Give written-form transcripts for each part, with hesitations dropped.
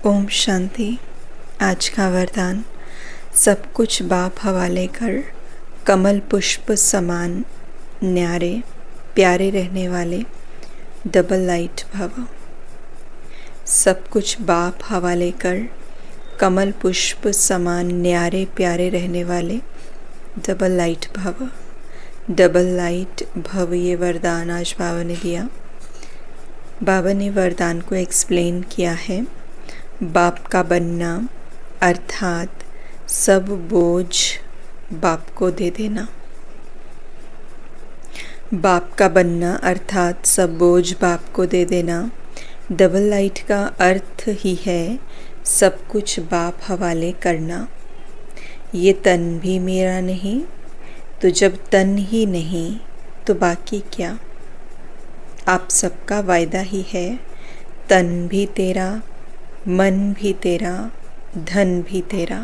ओम शांति। आज का वरदान, सब कुछ बाप हवाले कर, कमल पुष्प समान न्यारे प्यारे रहने वाले डबल लाइट भव। सब कुछ बाप हवाले कर, कमल पुष्प समान न्यारे प्यारे रहने वाले डबल लाइट भव। डबल लाइट भव, ये वरदान आज बाबा ने दिया। बाबा ने वरदान को एक्सप्लेन किया है। बाप का बनना अर्थात सब बोझ बाप को दे देना। बाप का बनना अर्थात सब बोझ बाप को दे देना। डबल लाइट का अर्थ ही है सब कुछ बाप हवाले करना। ये तन भी मेरा नहीं, तो जब तन ही नहीं तो बाकी क्या। आप सबका वायदा ही है, तन भी तेरा, मन भी तेरा, धन भी तेरा।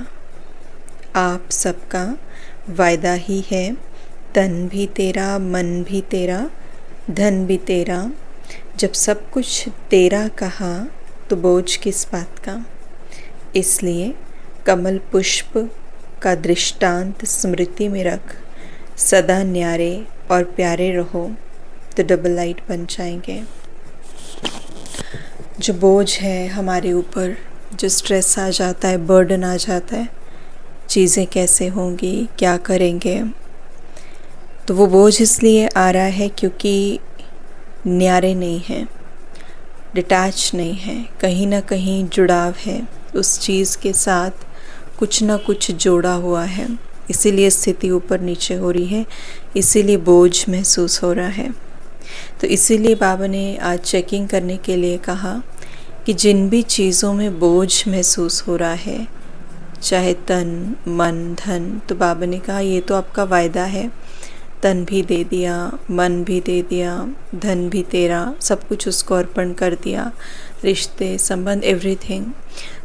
आप सबका वायदा ही है, तन भी तेरा, मन भी तेरा, धन भी तेरा। जब सब कुछ तेरा कहा तो बोझ किस बात का। इसलिए कमल पुष्प का दृष्टांत स्मृति में रख, सदा न्यारे और प्यारे रहो तो डबल लाइट बन जाएंगे। जो बोझ है हमारे ऊपर, जो स्ट्रेस आ जाता है, बर्डन आ जाता है, चीज़ें कैसे होंगी, क्या करेंगे, तो वो बोझ इसलिए आ रहा है क्योंकि न्यारे नहीं हैं, डिटैच नहीं है, कहीं ना कहीं जुड़ाव है, उस चीज़ के साथ कुछ ना कुछ जोड़ा हुआ है। इसीलिए स्थिति ऊपर नीचे हो रही है, इसीलिए बोझ महसूस हो रहा है। तो इसीलिए बाबा ने आज चेकिंग करने के लिए कहा कि जिन भी चीज़ों में बोझ महसूस हो रहा है, चाहे तन, मन, धन, तो बाबा ने कहा ये तो आपका वायदा है, तन भी दे दिया, मन भी दे दिया, धन भी तेरा, सब कुछ उसको अर्पण कर दिया, रिश्ते, संबंध, एवरीथिंग।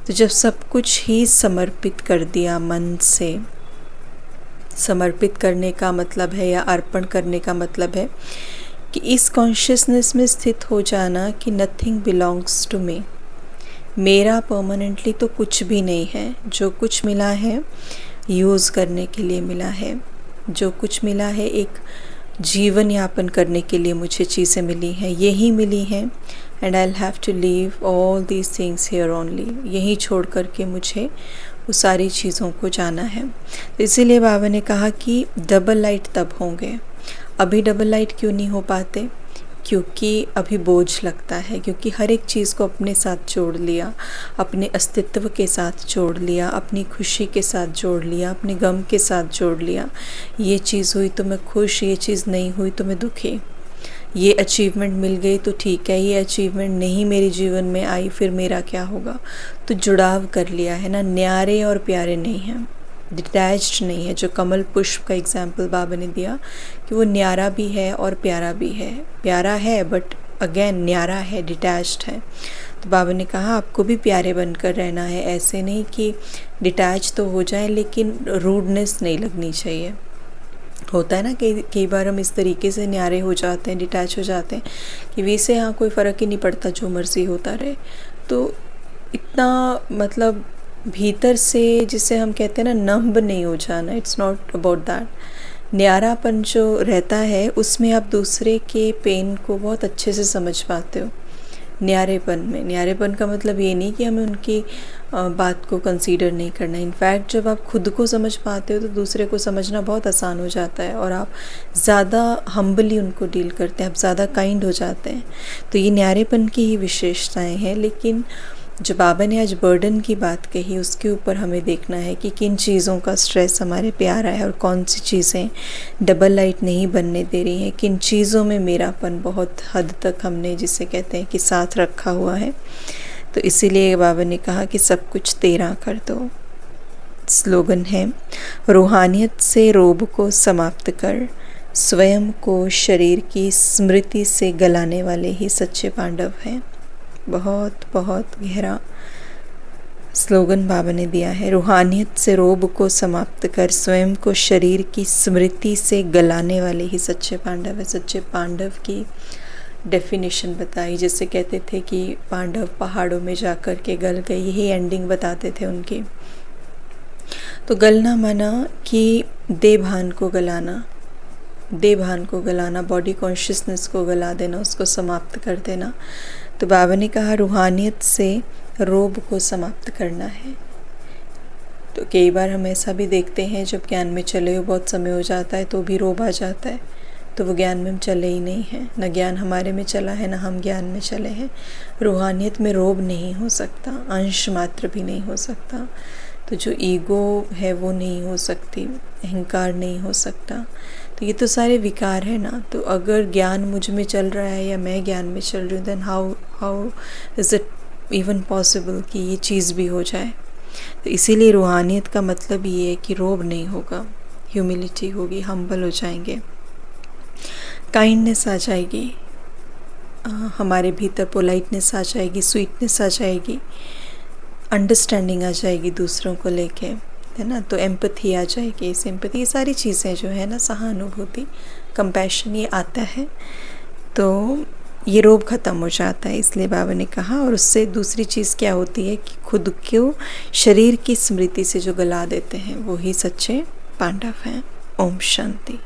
तो जब सब कुछ ही समर्पित कर दिया मन से, समर्पित करने का मतलब है या अर्पण करने का मतलब है कि इस कॉन्शियसनेस में स्थित हो जाना कि नथिंग बिलोंग्स टू मी, मेरा परमानेंटली तो कुछ भी नहीं है। जो कुछ मिला है यूज़ करने के लिए मिला है, जो कुछ मिला है एक जीवन यापन करने के लिए मुझे चीज़ें मिली हैं, यही मिली हैं। And I have to leave all these things here only, यही छोड़ कर के मुझे वो सारी चीज़ों को जाना है। तो इसीलिए बाबा ने कहा कि डबल लाइट तब होंगे। अभी डबल लाइट क्यों नहीं हो पाते? क्योंकि अभी बोझ लगता है, क्योंकि हर एक चीज़ को अपने साथ जोड़ लिया, अपने अस्तित्व के साथ जोड़ लिया, अपनी खुशी के साथ जोड़ लिया, अपने गम के साथ जोड़ लिया। ये चीज़ हुई तो मैं खुश, ये चीज़ नहीं हुई तो मैं दुखी। ये अचीवमेंट मिल गई तो ठीक है, ये अचीवमेंट नहीं मेरे जीवन में आई फिर मेरा क्या होगा। तो जुड़ाव कर लिया है ना, न्यारे और प्यारे नहीं हैं, डिटैच्ड नहीं है। जो कमल पुष्प का एग्जाम्पल बाबा ने दिया कि वो न्यारा भी है और प्यारा भी है। प्यारा है बट अगेन न्यारा है, डिटैच्ड है। तो बाबा ने कहा आपको भी प्यारे बनकर रहना है, ऐसे नहीं कि डिटैच तो हो जाए लेकिन रूडनेस नहीं लगनी चाहिए। होता है ना कई बार हम इस तरीके से न्यारे हो जाते हैं, डिटैच हो जाते हैं कि वैसे यहाँ कोई फ़र्क ही नहीं पड़ता, जो मर्ज़ी होता रहे। तो इतना मतलब भीतर से जिसे हम कहते हैं ना, नम्ब नहीं हो जाना, इट्स नॉट अबाउट दैट। न्यारापन जो रहता है उसमें आप दूसरे के पेन को बहुत अच्छे से समझ पाते हो। न्यारेपन में, न्यारेपन का मतलब ये नहीं कि हमें उनकी बात को कंसीडर नहीं करना। इनफैक्ट जब आप खुद को समझ पाते हो तो दूसरे को समझना बहुत आसान हो जाता है और आप ज़्यादा हम्बली उनको डील करते हैं, आप ज़्यादा काइंड हो जाते हैं। तो ये न्यारेपन की ही विशेषताएं हैं। लेकिन जो बाबा ने आज बर्डन की बात कही उसके ऊपर हमें देखना है कि किन चीज़ों का स्ट्रेस हमारे पे आ रहा है और कौन सी चीज़ें डबल लाइट नहीं बनने दे रही हैं, किन चीज़ों में मेरापन बहुत हद तक हमने जिसे कहते हैं कि साथ रखा हुआ है। तो इसीलिए बाबा ने कहा कि सब कुछ तेरा कर दो। स्लोगन है, रूहानियत से रोब को समाप्त कर, स्वयं को शरीर की स्मृति से गलाने वाले ही सच्चे पांडव हैं। बहुत बहुत गहरा स्लोगन बाबा ने दिया है। रूहानियत से रोब को समाप्त कर, स्वयं को शरीर की स्मृति से गलाने वाले ही सच्चे पांडव है। सच्चे पांडव की डेफिनेशन बताई। जैसे कहते थे कि पांडव पहाड़ों में जाकर के गल गए, यही एंडिंग बताते थे उनकी। तो गलना माना कि देह भान को गलाना, देह भान को गलाना, बॉडी कॉन्शियसनेस को गला देना, उसको समाप्त कर देना। तो बाबा ने कहा रूहानियत से रोब को समाप्त करना है। तो कई बार हम ऐसा भी देखते हैं जब ज्ञान में चले हो बहुत समय हो जाता है तो भी रोब आ जाता है, तो वो ज्ञान में हम चले ही नहीं हैं, न ज्ञान हमारे में चला है न हम ज्ञान में चले हैं। रूहानियत में रोब नहीं हो सकता, अंश मात्र भी नहीं हो सकता। तो जो ईगो है वो नहीं हो सकती, अहंकार नहीं हो सकता। तो ये तो सारे विकार है ना। तो अगर ज्ञान मुझ में चल रहा है या मैं ज्ञान में चल रही हूँ, then how is it even possible कि ये चीज़ भी हो जाए। तो इसीलिए रूहानियत का मतलब ये है कि रोब नहीं होगा, ह्यूमिलिटी होगी, हम्बल हो जाएंगे, काइंडनेस आ जाएगी हमारे भीतर, पोलाइटनेस आ जाएगी, स्वीटनेस आ जाएगी, अंडरस्टैंडिंग आ जाएगी दूसरों को लेके, है ना। तो एम्पथी आ जाएगी, सिंपैथी, ये सारी चीज़ें जो है ना, सहानुभूति, कंपैशन, ये आता है। तो ये रोब ख़त्म हो जाता है, इसलिए बाबा ने कहा। और उससे दूसरी चीज़ क्या होती है कि खुद को शरीर की स्मृति से जो गला देते हैं वो ही सच्चे पांडव हैं। ओम शांति।